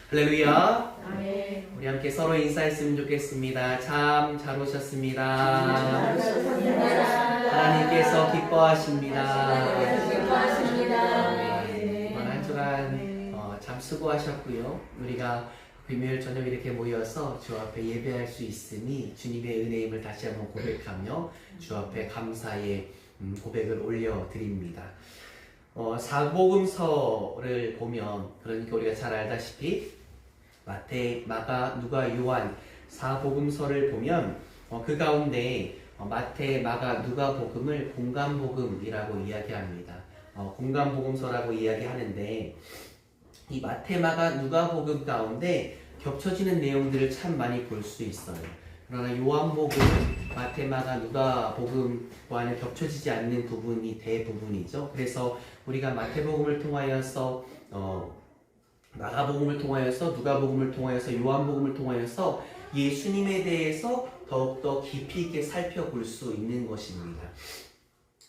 할렐루야. 아멘. 우리 함께 서로 인사했으면 좋겠습니다. 참 잘 오셨습니다. 하나님께서 기뻐하십니다. 네, 이번 한 주간 참 수고하셨고요. 우리가 금요일 저녁 이렇게 모여서 주 앞에 예배할 수 있으니 주님의 은혜임을 다시 한번 고백하며 주 앞에 감사의 고백을 올려드립니다. 사복음서를 보면, 그러니까 우리가 잘 알다시피 마태, 마가, 누가, 요한 사복음서를 보면 그 가운데 마태, 마가, 누가복음을 공감복음이라고 이야기합니다. 공감복음서라고 이야기하는데, 이 마태, 마가, 누가복음 가운데 겹쳐지는 내용들을 참 많이 볼 수 있어요. 그러나 요한복음, 마태, 마가, 누가복음과는 겹쳐지지 않는 부분이 대부분이죠. 그래서 우리가 마태복음을 통하여서 마가복음을 통하여서 누가복음을 통하여서 요한복음을 통하여서 예수님에 대해서 더욱더 깊이 있게 살펴볼 수 있는 것입니다.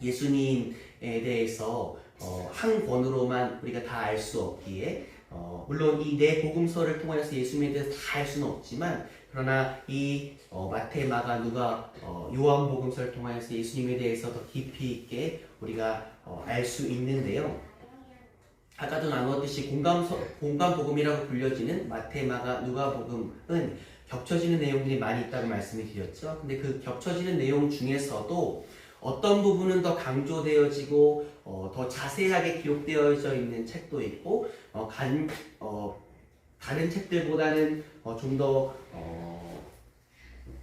예수님에 대해서 한 권으로만 우리가 다 알 수 없기에 물론 이 네 복음서를 통하여서 예수님에 대해서 다 알 수는 없지만, 그러나 이 마태, 마가, 누가, 요한복음서를 통하여서 예수님에 대해서 더 깊이 있게 우리가 알 수 있는데요. 아까도 나누었듯이 공감복음이라고 불려지는 마태, 마가, 누가복음은 겹쳐지는 내용들이 많이 있다고 말씀을 드렸죠. 근데 그 겹쳐지는 내용 중에서도 어떤 부분은 더 강조되어지고 더 자세하게 기록되어져 있는 책도 있고, 다른 책들보다는 좀 더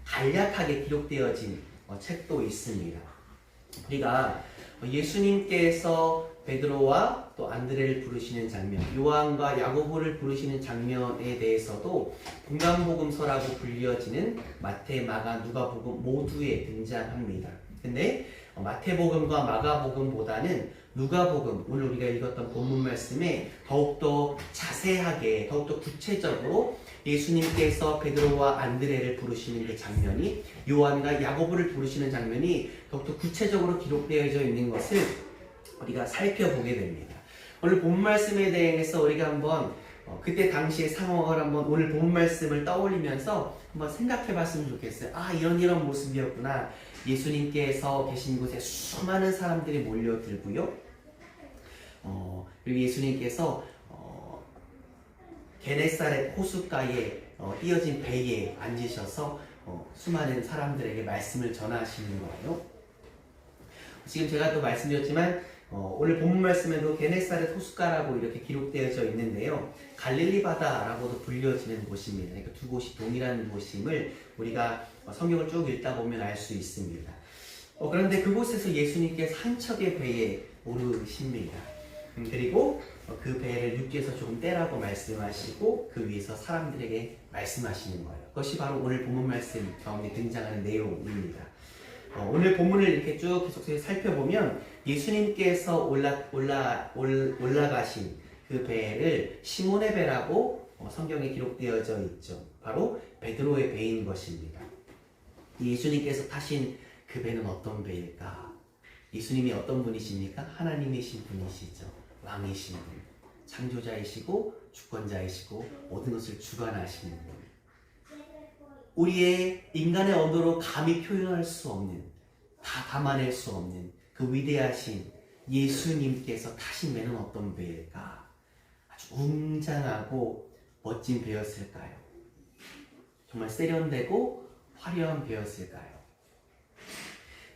간략하게 기록되어진 책도 있습니다. 우리가 예수님께서 베드로와 또 안드레를 부르시는 장면, 요한과 야고보를 부르시는 장면에 대해서도 공감복음서라고 불려지는 마태, 마가, 누가복음 모두에 등장합니다. 근데 마태복음과 마가복음보다는 누가복음, 오늘 우리가 읽었던 본문 말씀에 더욱더 자세하게, 더욱더 구체적으로 예수님께서 베드로와 안드레를 부르시는 그 장면이, 요한과 야고보를 부르시는 장면이 더욱더 구체적으로 기록되어져 있는 것을 우리가 살펴보게 됩니다. 오늘 본문 말씀에 대해서 우리가 한번 그때 당시의 상황을 한번 오늘 본문 말씀을 떠올리면서 한번 생각해 봤으면 좋겠어요. 이런 모습이었구나. 예수님께서 계신 곳에 수많은 사람들이 몰려들고요. 그리고 예수님께서 게네사렛 호숫가에 띄어진 배에 앉으셔서 수많은 사람들에게 말씀을 전하시는 거예요. 지금 제가 또 말씀드렸지만 오늘 본문 말씀에도 게네사렛 호숫가라고 이렇게 기록되어져 있는데요. 갈릴리 바다라고도 불려지는 곳입니다. 그러니까 두 곳이 동일한 곳임을 우리가 성경을 쭉 읽다 보면 알 수 있습니다. 그런데 그곳에서 예수님께서 한 척의 배에 오르십니다. 그리고 그 배를 육지에서 조금 떼라고 말씀하시고 그 위에서 사람들에게 말씀하시는 거예요. 그것이 바로 오늘 본문 말씀 가운데 등장하는 내용입니다. 오늘 본문을 이렇게 쭉 계속 살펴보면 예수님께서 올라가신 그 배를 시몬의 배라고 성경에 기록되어져 있죠. 바로 베드로의 배인 것입니다. 예수님께서 타신 그 배는 어떤 배일까? 예수님이 어떤 분이십니까? 하나님이신 분이시죠. 왕이신 분, 창조자이시고 주권자이시고 모든 것을 주관하시는 분. 우리의 인간의 언어로 감히 표현할 수 없는, 다 담아낼 수 없는 그 위대하신 예수님께서 타신 배는 어떤 배일까? 아주 웅장하고 멋진 배였을까요? 정말 세련되고 화려한 배였을까요?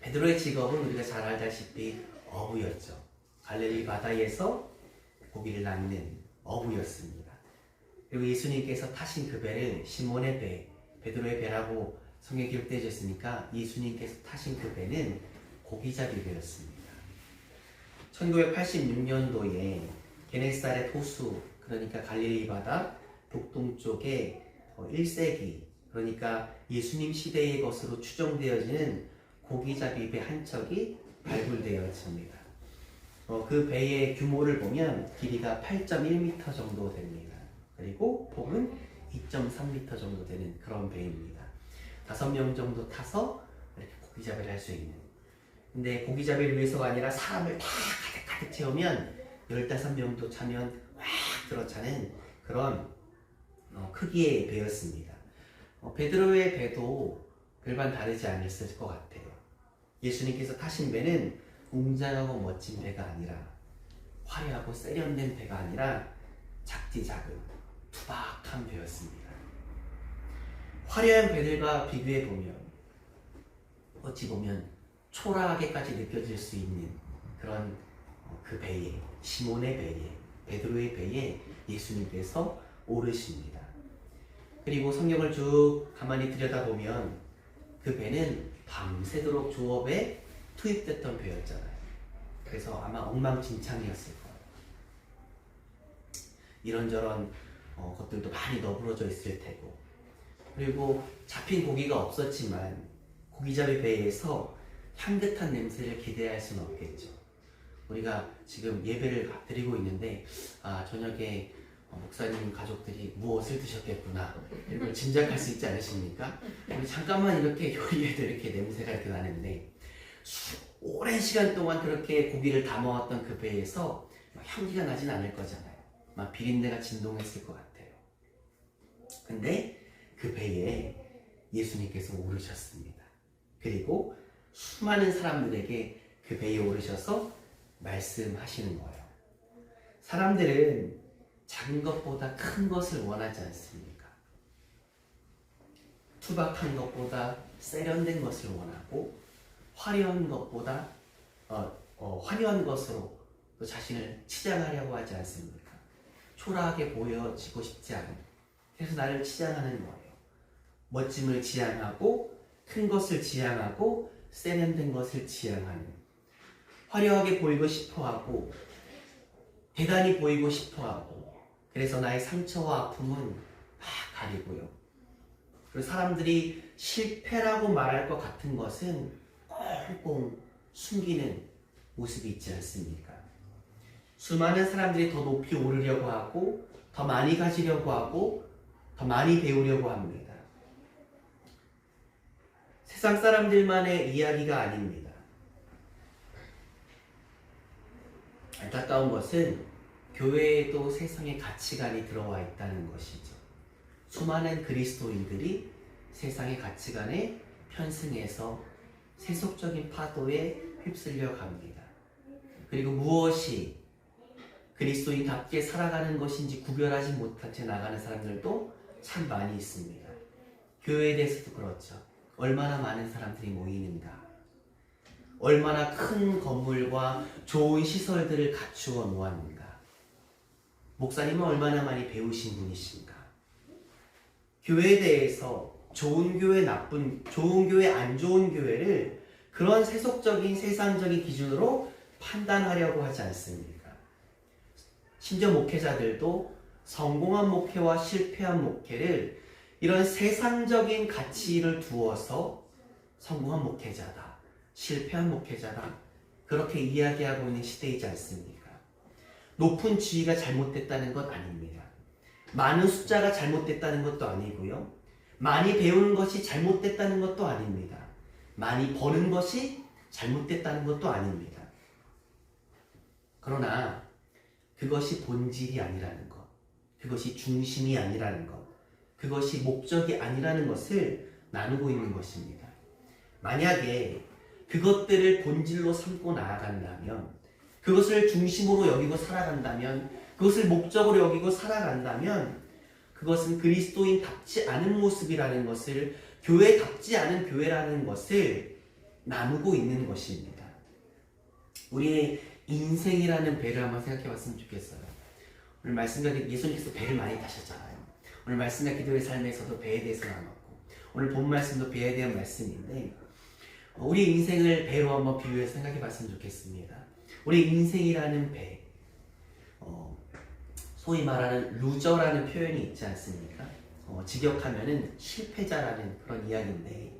베드로의 직업은 우리가 잘 알다시피 어부였죠. 갈릴리 바다에서 고기를 낚는 어부였습니다. 그리고 예수님께서 타신 그 배를 시몬의 배, 베드로의 배라고 성경에 기록되어 있으니까 예수님께서 타신 그 배는 고기잡이 배였습니다. 1986년도에 게네사렛 호수, 그러니까 갈릴리 바다 북동쪽에 1세기, 그러니까 예수님 시대의 것으로 추정되어지는 고기잡이 배 한 척이 발굴되었습니다. 그 배의 규모를 보면 길이가 8.1m 정도 됩니다. 그리고 폭은 2.3m 정도 되는 그런 배입니다. 5명 정도 타서 이렇게 고기잡이를 할 수 있는. 근데 고기잡이를 위해서가 아니라 사람을 다 가득 채우면 15명도 차면 확 들어차는 그런 크기의 배였습니다. 베드로의 배도 별반 다르지 않았을 것 같아요. 예수님께서 타신 배는 웅장하고 멋진 배가 아니라, 화려하고 세련된 배가 아니라 작디 작은 투박한 배였습니다. 화려한 배들과 비교해 보면 어찌 보면 초라하게까지 느껴질 수 있는 그런 그 배에, 시몬의 배에, 베드로의 배에 예수님께서 오르십니다. 그리고 성경을 쭉 가만히 들여다보면 그 배는 밤새도록 조업에 투입됐던 배였잖아요. 그래서 아마 엉망진창이었을 거예요. 이런저런 것들도 많이 너부러져 있을 테고, 그리고 잡힌 고기가 없었지만 고기잡이 배에서 향긋한 냄새를 기대할 수는 없겠죠. 우리가 지금 예배를 드리고 있는데 저녁에 목사님 가족들이 무엇을 드셨겠구나 이걸 짐작할 수 있지 않으십니까? 우리 잠깐만 이렇게 요리해도 이렇게 냄새가 이렇게 나는데 오랜 시간 동안 그렇게 고기를 담아왔던 그 배에서 향기가 나진 않을 거잖아요. 막 비린내가 진동했을 것 같아요. 근데 그 배에 예수님께서 오르셨습니다. 그리고 수많은 사람들에게 그 배에 오르셔서 말씀하시는 거예요. 사람들은 작은 것보다 큰 것을 원하지 않습니까? 투박한 것보다 세련된 것을 원하고, 화려한 것보다 화려한 것으로 또 자신을 치장하려고 하지 않습니까? 초라하게 보여지고 싶지 않은, 그래서 나를 치장하는 거예요. 멋짐을 지향하고, 큰 것을 지향하고, 세련된 것을 지향하는, 화려하게 보이고 싶어하고, 대단히 보이고 싶어하고, 그래서 나의 상처와 아픔은 막 가리고요. 그리고 사람들이 실패라고 말할 것 같은 것은 꽁꽁 숨기는 모습이 있지 않습니까? 수많은 사람들이 더 높이 오르려고 하고, 더 많이 가지려고 하고, 더 많이 배우려고 합니다. 세상 사람들만의 이야기가 아닙니다. 안타까운 것은 교회에도 세상의 가치관이 들어와 있다는 것이죠. 수많은 그리스도인들이 세상의 가치관에 편승해서 세속적인 파도에 휩쓸려 갑니다. 그리고 무엇이 그리스도인답게 살아가는 것인지 구별하지 못한 채 나가는 사람들도 참 많이 있습니다. 교회에 대해서도 그렇죠. 얼마나 많은 사람들이 모이는가, 얼마나 큰 건물과 좋은 시설들을 갖추어 놓았는가, 목사님은 얼마나 많이 배우신 분이신가, 교회에 대해서 좋은 교회, 좋은 교회, 안 좋은 교회를 그런 세속적인 세상적인 기준으로 판단하려고 하지 않습니까? 심지어 목회자들도 성공한 목회와 실패한 목회를 이런 세상적인 가치를 두어서 성공한 목회자다, 실패한 목회자다, 그렇게 이야기하고 있는 시대이지 않습니까? 높은 지위가 잘못됐다는 것 아닙니다. 많은 숫자가 잘못됐다는 것도 아니고요. 많이 배우는 것이 잘못됐다는 것도 아닙니다. 많이 버는 것이 잘못됐다는 것도 아닙니다. 그러나 그것이 본질이 아니라는 것, 그것이 중심이 아니라는 것, 그것이 목적이 아니라는 것을 나누고 있는 것입니다. 만약에 그것들을 본질로 삼고 나아간다면, 그것을 중심으로 여기고 살아간다면, 그것을 목적으로 여기고 살아간다면, 그것은 그리스도인답지 않은 모습이라는 것을, 교회답지 않은 교회라는 것을 나누고 있는 것입니다. 우리의 인생이라는 배를 한번 생각해 봤으면 좋겠어요. 오늘 말씀과 예수님께서 배를 많이 타셨잖아요. 오늘 말씀과 기도의 삶에서도 배에 대해서 나눴고, 오늘 본 말씀도 배에 대한 말씀인데, 우리 인생을 배로 한번 비유해서 생각해 봤으면 좋겠습니다. 우리 인생이라는 배, 소위 말하는 루저라는 표현이 있지 않습니까? 직역하면은 실패자라는 그런 이야기인데,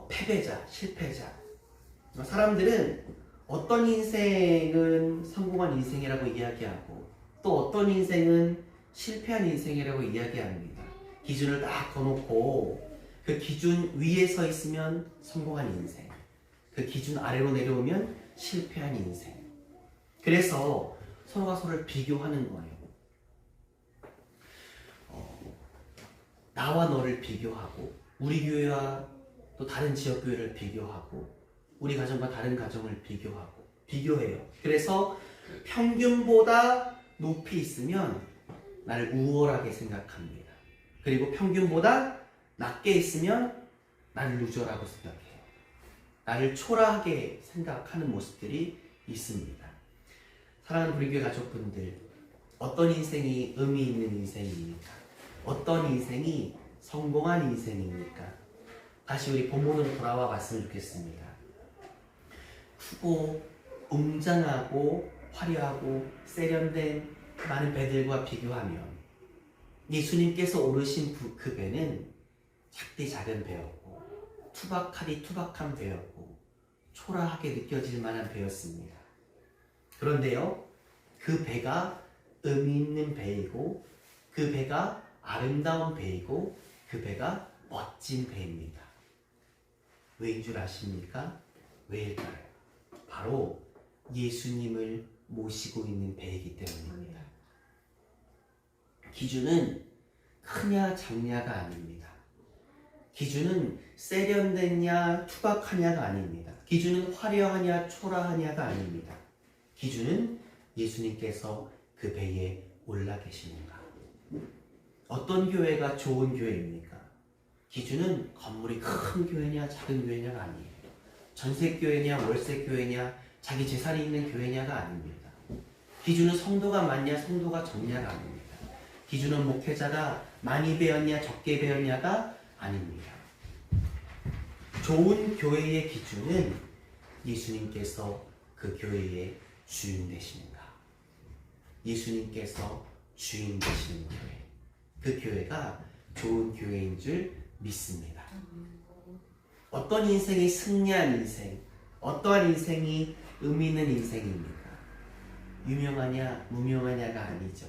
패배자, 실패자. 사람들은 어떤 인생은 성공한 인생이라고 이야기하고, 또 어떤 인생은 실패한 인생이라고 이야기합니다. 기준을 딱 거놓고 그 기준 위에 서 있으면 성공한 인생, 그 기준 아래로 내려오면 실패한 인생. 그래서 서로가 서로를 비교하는 거예요. 나와 너를 비교하고 우리 교회와 또 다른 지역 교회를 비교하고 우리 가정과 다른 가정을 비교해요. 그래서 평균보다 높이 있으면 나를 우월하게 생각합니다. 그리고 평균보다 낮게 있으면 나를 루저라고 생각해요. 나를 초라하게 생각하는 모습들이 있습니다. 사랑하는 우리 교회 가족분들, 어떤 인생이 의미 있는 인생입니까? 어떤 인생이 성공한 인생입니까? 다시 우리 본문으로 돌아와 봤으면 좋겠습니다. 크고 웅장하고 화려하고 세련된 많은 배들과 비교하면 예수님께서 오르신 그 배는 작디 작은 배였고 투박하디 투박한 배였고 초라하게 느껴질 만한 배였습니다. 그런데요, 그 배가 의미 있는 배이고 그 배가 아름다운 배이고 그 배가 멋진 배입니다. 왜인 줄 아십니까? 왜일까요? 바로 예수님을 모시고 있는 배이기 때문입니다. 기준은 크냐 작냐가 아닙니다. 기준은 세련됐냐 투박하냐가 아닙니다. 기준은 화려하냐 초라하냐가 아닙니다. 기준은 예수님께서 그 배에 올라 계시는가. 어떤 교회가 좋은 교회입니까? 기준은 건물이 큰 교회냐 작은 교회냐가 아니에요. 전세교회냐 월세교회냐 자기 재산이 있는 교회냐가 아닙니다. 기준은 성도가 많냐 성도가 적냐가 아닙니다. 기준은 목회자가 많이 배웠냐 적게 배웠냐가 아닙니다. 좋은 교회의 기준은 예수님께서 그 교회의 주인 되시는가. 예수님께서 주인 되시는 교회. 그 교회가 좋은 교회인 줄 믿습니다. 어떤 인생이 승리한 인생, 어떠한 인생이 의미 있는 인생입니까? 유명하냐 무명하냐가 아니죠.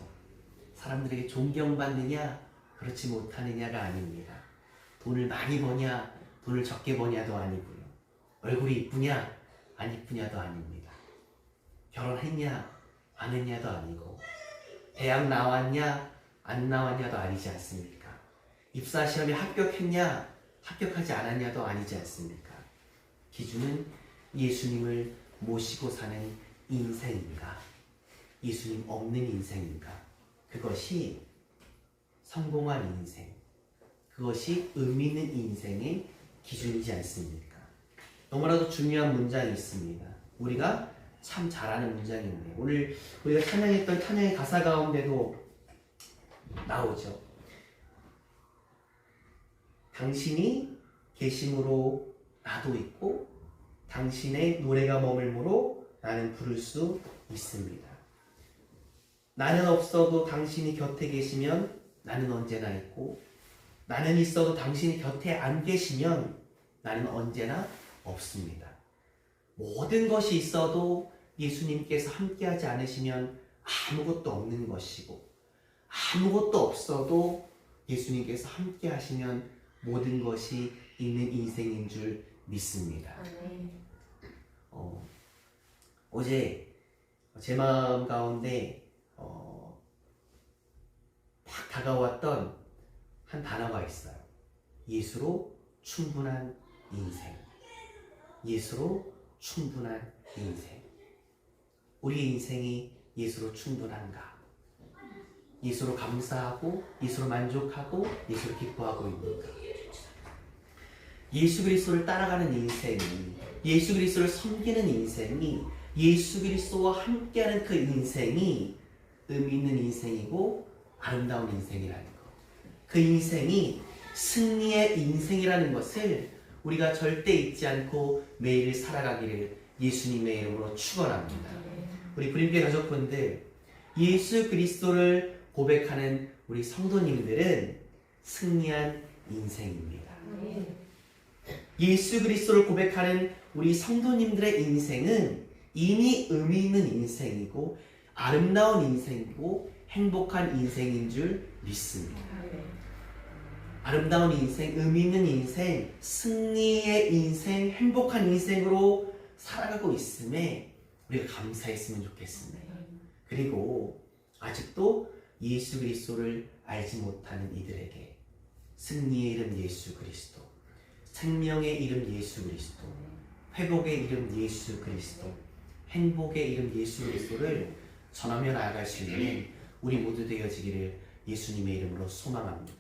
사람들에게 존경받느냐 그렇지 못하느냐가 아닙니다. 돈을 많이 버냐 돈을 적게 버냐도 아니고요. 얼굴이 이쁘냐 안 이쁘냐도 아닙니다. 결혼했냐 안 했냐도 아니고 대학 나왔냐 안 나왔냐도 아니지 않습니까? 입사시험에 합격했냐 합격하지 않았냐도 아니지 않습니까? 기준은 예수님을 모시고 사는 인생인가 예수님 없는 인생인가. 그것이 성공한 인생, 그것이 의미 있는 인생의 기준이지 않습니까? 너무나도 중요한 문장이 있습니다. 우리가 참 잘하는 문장인데 오늘 우리가 찬양했던 찬양의 가사 가운데도 나오죠. 당신이 계심으로 나도 있고 당신의 노래가 머물므로 나는 부를 수 있습니다. 나는 없어도 당신이 곁에 계시면 나는 언제나 있고 나는 있어도 당신이 곁에 안 계시면 나는 언제나 없습니다. 모든 것이 있어도 예수님께서 함께하지 않으시면 아무것도 없는 것이고 아무것도 없어도 예수님께서 함께하시면 모든 것이 있는 인생인 줄 믿습니다. 어제 제 마음 가운데 딱 다가왔던 한 단어가 있어요. 예수로 충분한 인생. 예수로 충분한 인생. 우리 인생이 예수로 충분한가? 예수로 감사하고 예수로 만족하고 예수로 기뻐하고 있는가? 예수 그리스도를 따라가는 인생이, 예수 그리스도를 섬기는 인생이, 예수 그리스도와 함께하는 그 인생이 의미 있는 인생이고 아름다운 인생이라는 것. 그 인생이 승리의 인생이라는 것을 우리가 절대 잊지 않고 매일을 살아가기를 예수님의 이름으로 축원합니다. 우리 부림교회 가족분들, 예수 그리스도를 고백하는 우리 성도님들은 승리한 인생입니다. 예수 그리스도를 고백하는 우리 성도님들의 인생은 이미 의미 있는 인생이고 아름다운 인생이고 행복한 인생인 줄 믿습니다. 아름다운 인생, 의미 있는 인생, 승리의 인생, 행복한 인생으로 살아가고 있음에 우리가 감사했으면 좋겠습니다. 그리고 아직도 예수 그리스도를 알지 못하는 이들에게 승리의 이름 예수 그리스도, 생명의 이름 예수 그리스도, 회복의 이름 예수 그리스도, 행복의 이름 예수 그리스도를 전하며 나아갈 수 있는 우리 모두 되어지기를 예수님의 이름으로 소망합니다.